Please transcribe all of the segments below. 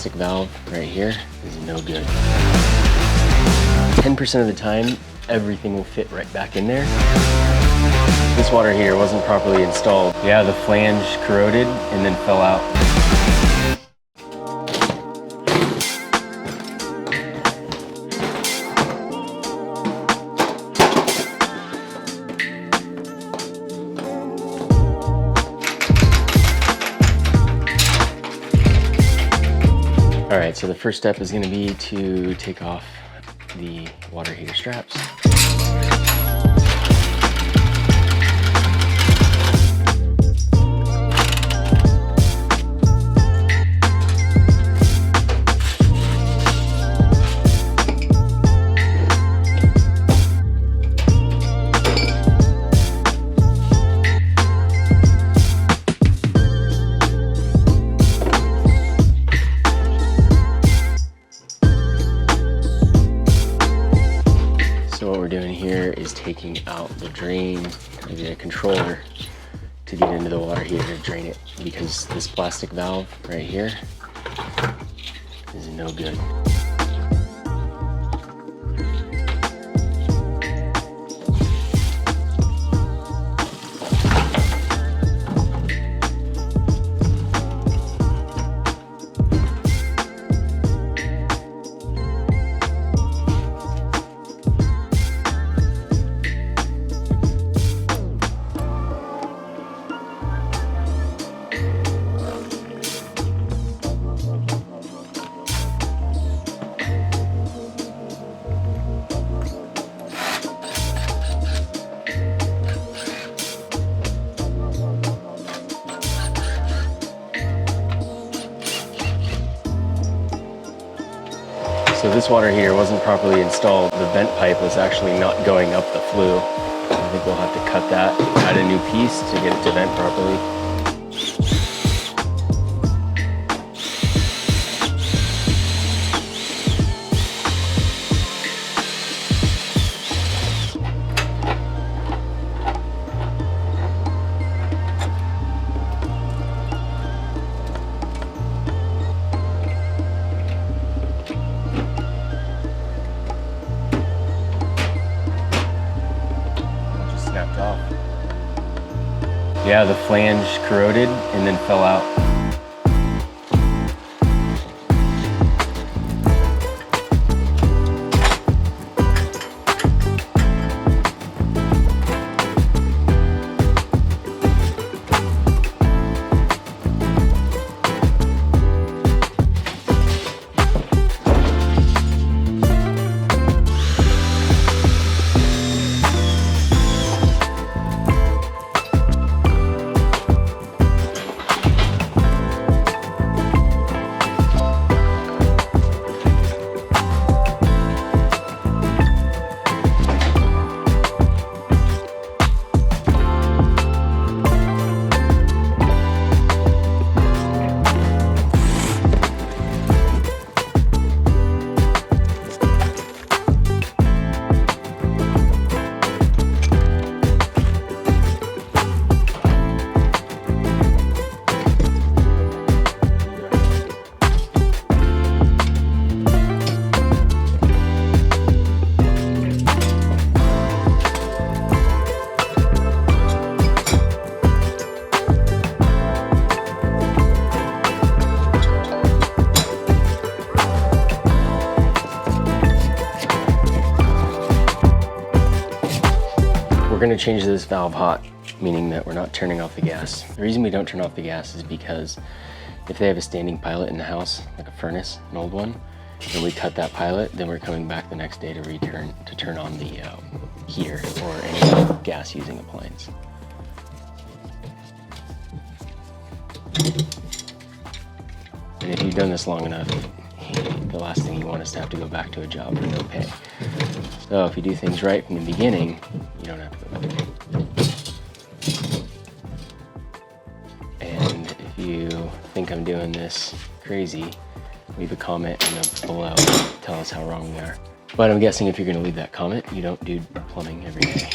plastic valve right here is no good. 10% of the time, everything will fit right back in there. This water heater wasn't properly installed. Yeah, the flange corroded and then fell out. All right, so the first step is going to be to take off the water heater straps. So what we're doing here is taking out the drain of the controller to get into the water heater to drain it, because this plastic valve right here is no good. So this water heater wasn't properly installed. The vent pipe was actually not going up the flue. I think we'll have to cut that, add a new piece to get it to vent properly. Off. Yeah, the flange corroded and then fell out. We're going to change this valve hot, meaning that we're not turning off the gas. The reason we don't turn off the gas is because if they have a standing pilot in the house, like a furnace, an old one, and we cut that pilot, then we're coming back the next day to turn on the heater or any gas using appliance. And if you've done this long enough, the last thing you want is to have to go back to a job for no pay. So if you do things right from the beginning, you don't have to go back. And if you think I'm doing this crazy, leave a comment below. Tell us how wrong we are. But I'm guessing if you're going to leave that comment, you don't do plumbing every day.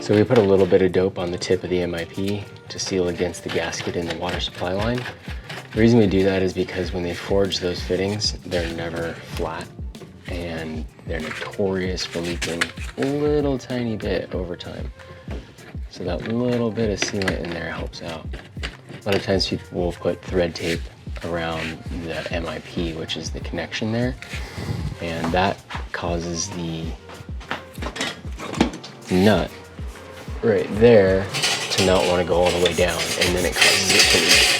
So we put a little bit of dope on the tip of the MIP to seal against the gasket in the water supply line. The reason we do that is because when they forge those fittings, they're never flat and they're notorious for leaking a little tiny bit over time. So that little bit of sealant in there helps out. A lot of times people will put thread tape around the MIP, which is the connection there, and that causes the nut right there to not want to go all the way down, and then it causes it to leak.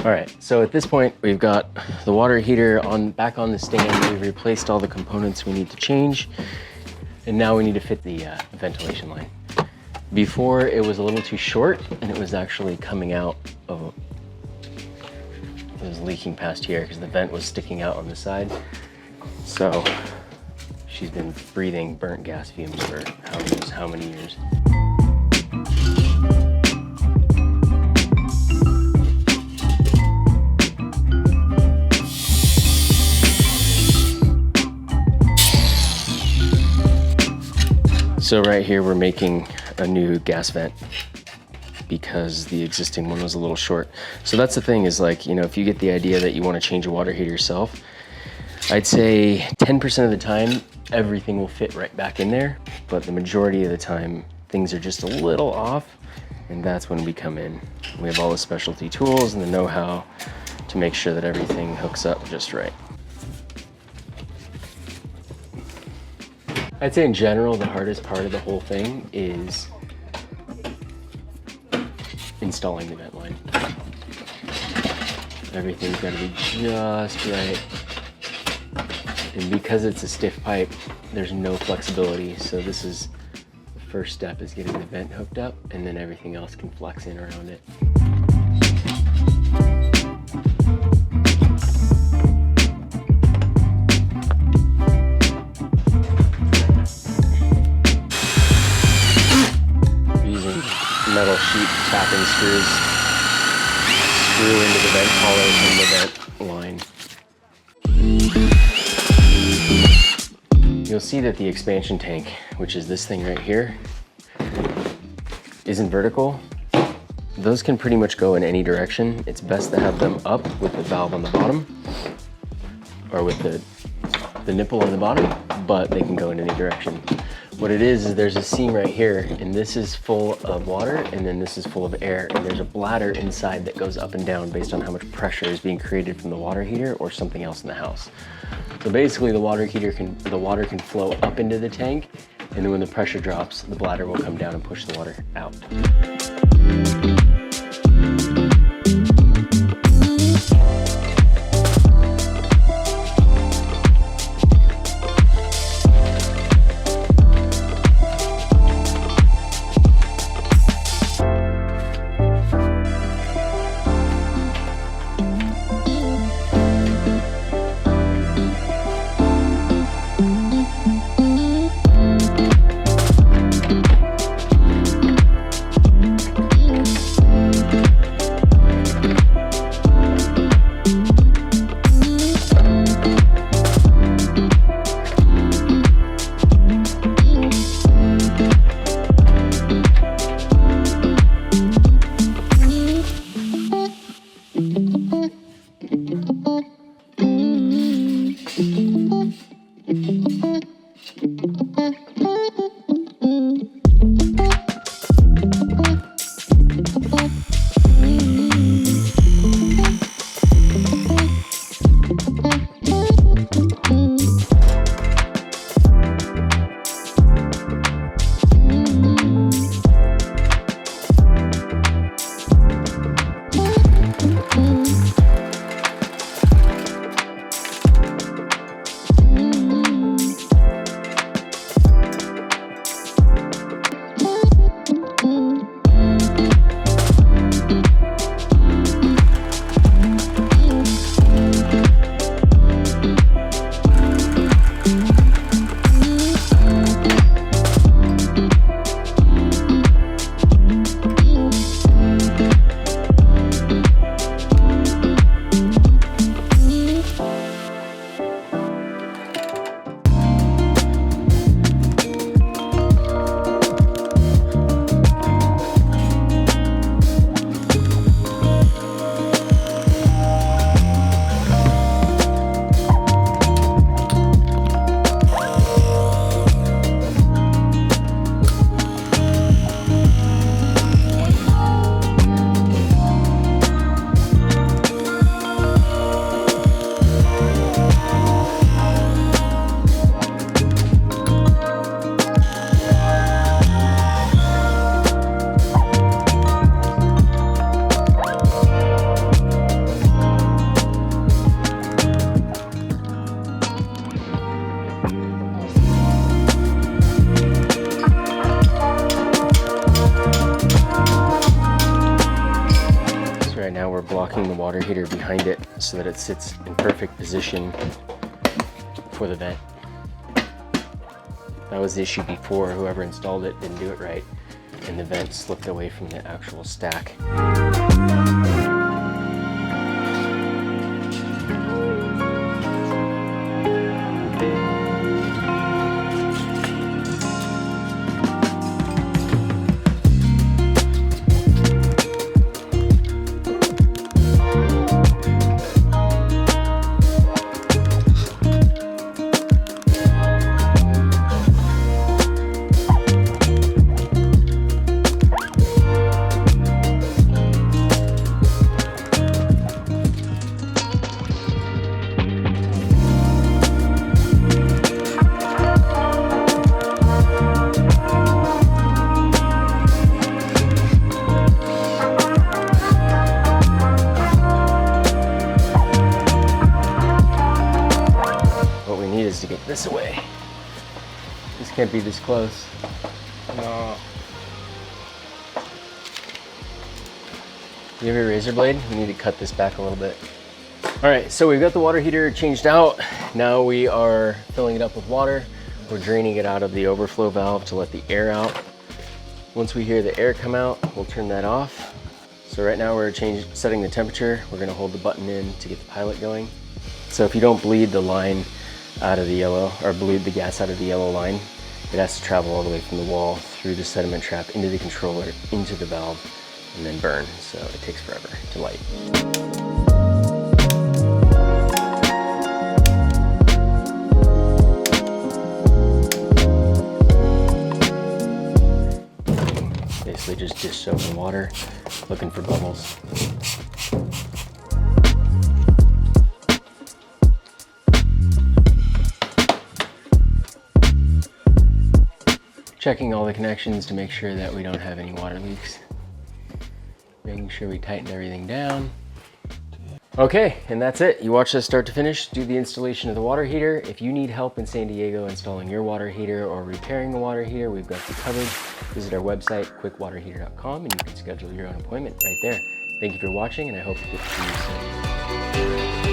All right, so at this point, we've got the water heater back on the stand. We've replaced all the components we need to change, and now we need to fit the ventilation line. Before, it was a little too short, and it was actually coming out of, it was leaking past here because the vent was sticking out on the side. So she's been breathing burnt gas fumes for who knows how many years. So right here, we're making a new gas vent because the existing one was a little short. So that's the thing is, like, you know, if you get the idea that you want to change a water heater yourself, I'd say 10% of the time, everything will fit right back in there. But the majority of the time, things are just a little off, and that's when we come in. We have all the specialty tools and the know-how to make sure that everything hooks up just right. I'd say in general, the hardest part of the whole thing is installing the vent line. Everything's got to be just right. And because it's a stiff pipe, there's no flexibility. So this is the first step, is getting the vent hooked up, and then everything else can flex in around it. Metal sheet tapping screws screw into the vent collar from the vent line. You'll see that the expansion tank, which is this thing right here, isn't vertical. Those can pretty much go in any direction. It's best to have them up with the valve on the bottom, or with the nipple on the bottom, but they can go in any direction. What it is there's a seam right here, and this is full of water, and then this is full of air, and there's a bladder inside that goes up and down based on how much pressure is being created from the water heater or something else in the house. So basically, the water can flow up into the tank, and then when the pressure drops, the bladder will come down and push the water out. heater behind it so that it sits in perfect position for the vent. That was the issue before. Whoever installed it didn't do it right, and the vent slipped away from the actual stack. To get this away. This can't be this close. No. You have a razor blade? We need to cut this back a little bit. All right, so we've got the water heater changed out. Now we are filling it up with water. We're draining it out of the overflow valve to let the air out. Once we hear the air come out, we'll turn that off. So right now we're setting the temperature. We're gonna hold the button in to get the pilot going. So if you don't bleed the line out of the yellow, or bleed the gas out of the yellow line, it has to travel all the way from the wall through the sediment trap into the controller, into the valve, and then burn. So it takes forever to light. Basically just dish soap in water, looking for bubbles. Checking all the connections to make sure that we don't have any water leaks. Making sure we tighten everything down. Okay, and that's it. You watched us start to finish, do the installation of the water heater. If you need help in San Diego installing your water heater or repairing a water heater, we've got you covered. Visit our website, quickwaterheater.com, and you can schedule your own appointment right there. Thank you for watching, and I hope to get to see you soon.